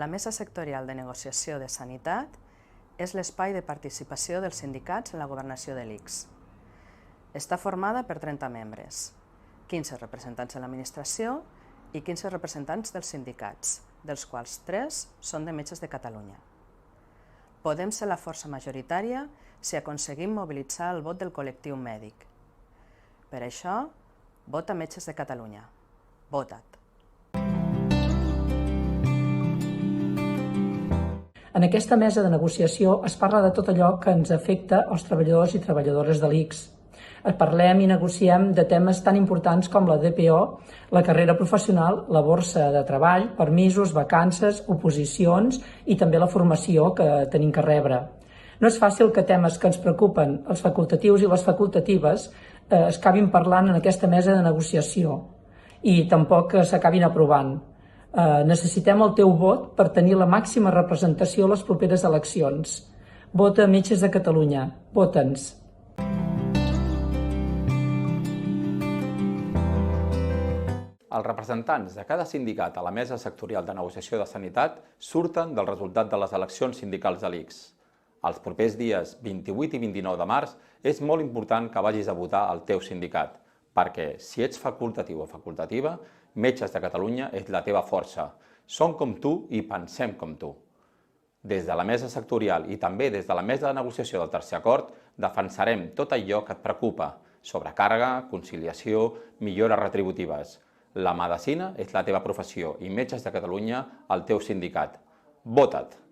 La Mesa Sectorial de Negociació de Sanitat és l'espai de participació dels sindicats en la governació de l'ICS. Està formada per 30 membres, 15 representants de l'administració i 15 representants dels sindicats, dels quals 3 són de Metges de Catalunya. Podem ser la força majoritària si aconseguim mobilitzar el vot del col·lectiu mèdic. Per això, vota Metges de Catalunya. Vota't! En aquesta mesa de negociació es parla de tot allò que ens afecta als treballadors i treballadores de l'ICS. Parlem i negociem de temes tan importants com la DPO, la carrera professional, la borsa de treball, permisos, vacances, oposicions i també la formació que tenim que rebre. No és fàcil que temes que ens preocupen, els facultatius i les facultatives, es acabin parlant en aquesta mesa de negociació i tampoc s'acabin aprovant. Necessitem el teu vot per tenir la màxima representació a les properes eleccions. Vota Metges de Catalunya. Vota'ns. Els representants de cada sindicat a la Mesa Sectorial de Negociació de Sanitat surten del resultat de les eleccions sindicals de l'ICS. Els propers dies 28 i 29 de març és molt important que vagis a votar al teu sindicat, perquè si ets facultatiu o facultativa, Metges de Catalunya és la teva força. Som com tu i pensem com tu. Des de la Mesa Sectorial i també des de la Mesa de Negociació del Tercer Acord defensarem tot allò que et preocupa, sobrecàrrega, conciliació, millores retributives. La medicina és la teva professió i Metges de Catalunya el teu sindicat. Vota't!